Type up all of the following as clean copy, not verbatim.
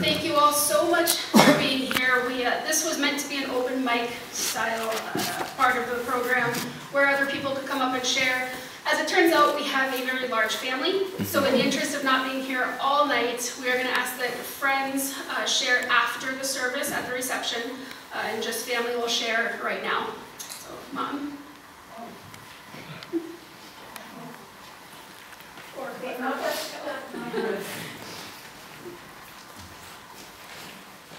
thank you all so much for being here. This was meant to be an open mic style part of the program where other people could come up and share. As it turns out, we have a very large family, so in the interest of not being here all night, we are going to ask that friends share after the service at the reception, and just family will share right now. So, Mom.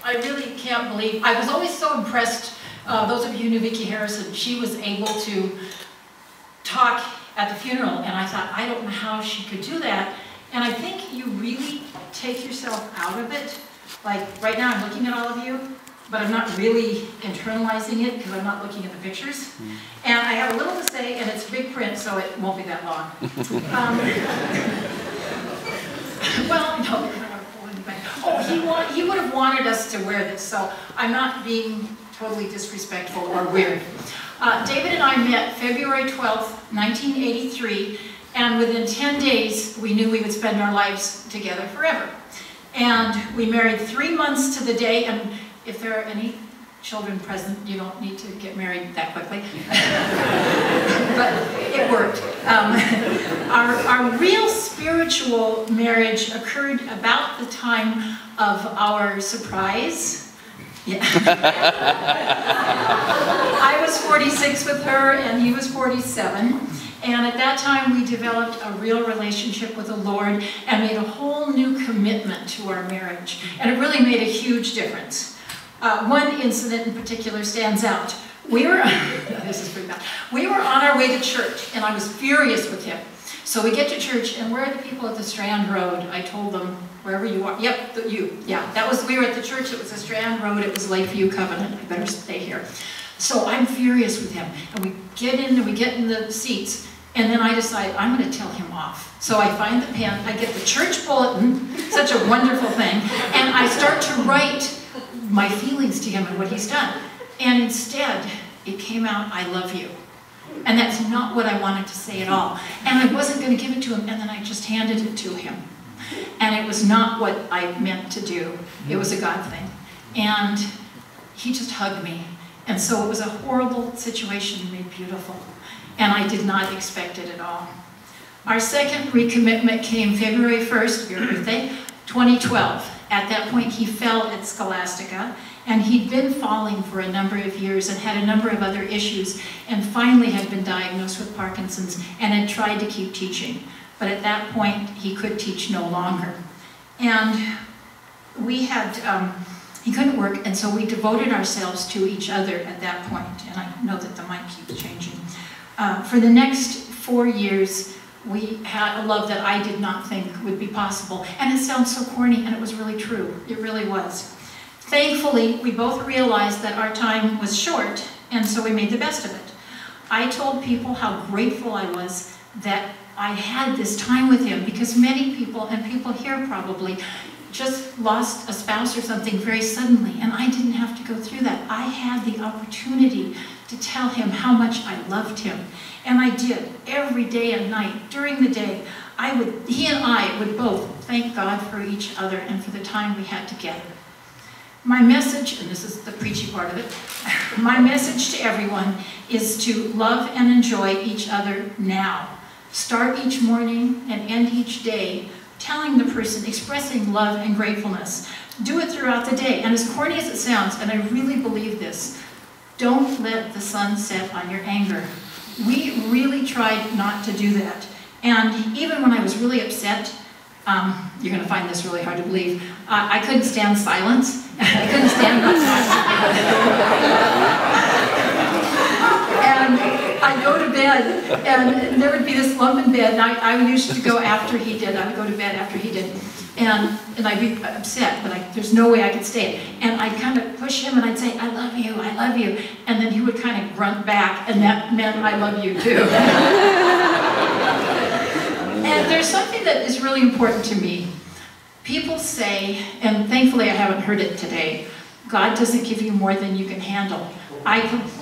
I really can't believe, I was always so impressed, those of you who knew Vicki Harrison, she was able to talk at the funeral, and I thought, I don't know how she could do that. And I think you really take yourself out of it. Like, right now I'm looking at all of you, but I'm not really internalizing it because I'm not looking at the pictures. And I have a little to say, and it's big print, so it won't be that long. Well, no, oh, he would have wanted us to wear this, so I'm not being totally disrespectful or weird. David and I met February 12th, 1983, and within 10 days, we knew we would spend our lives together forever. And we married 3 months to the day, and if there are any children present, you don't need to get married that quickly. But it worked. Our real spiritual marriage occurred about the time of our surprise. Yeah. I was 46 with her, and he was 47. And at that time, we developed a real relationship with the Lord and made a whole new commitment to our marriage. And it really made a huge difference. One incident in particular stands out. This is pretty bad. We were on our way to church, and I was furious with him. So we get to church, and where are the people at the Strand Road? I told them, wherever you are. Yep, you. Yeah, we were at the church. It was the Strand Road. It was Lakeview Covenant. I better stay here. So I'm furious with him. And we get in the seats, and then I decide I'm going to tell him off. So I find the pen, I get the church bulletin, such a wonderful thing, and I start to write my feelings to him and what he's done. And instead, it came out, I love you. And that's not what I wanted to say at all. And I wasn't going to give it to him, and then I just handed it to him. And it was not what I meant to do. It was a God thing. And he just hugged me. And so it was a horrible situation made beautiful. And I did not expect it at all. Our second recommitment came February 1st, your birthday, 2012. At that point, he fell at Scholastica, and he'd been falling for a number of years and had a number of other issues, and finally had been diagnosed with Parkinson's and had tried to keep teaching. But at that point, he could teach no longer. And he couldn't work, and so we devoted ourselves to each other at that point. And I know that the mic keeps changing. For the next 4 years, we had a love that I did not think would be possible. And it sounds so corny, and it was really true. It really was. Thankfully, we both realized that our time was short, and so we made the best of it. I told people how grateful I was that I had this time with him, because many people, and people here probably, just lost a spouse or something very suddenly, and I didn't have to go through that. I had the opportunity to tell him how much I loved him. And I did, every day and night, during the day. He and I would both thank God for each other and for the time we had together. My message, and this is the preachy part of it, my message to everyone is to love and enjoy each other now. Start each morning and end each day telling the person, expressing love and gratefulness. Do it throughout the day. And as corny as it sounds, and I really believe this, don't let the sun set on your anger. We really tried not to do that. And even when I was really upset, you're going to find this really hard to believe, I couldn't stand silence. I couldn't stand not talking. And I'd go to bed, and there would be this lump in bed, and I used to go after he did. I would go to bed after he did. And I'd be upset, but there's no way I could stay. And I'd kind of push him, and I'd say, I love you, I love you. And then he would kind of grunt back, and that meant I love you too. And there's something that is really important to me. People say, and thankfully I haven't heard it today, God doesn't give you more than you can handle. I completely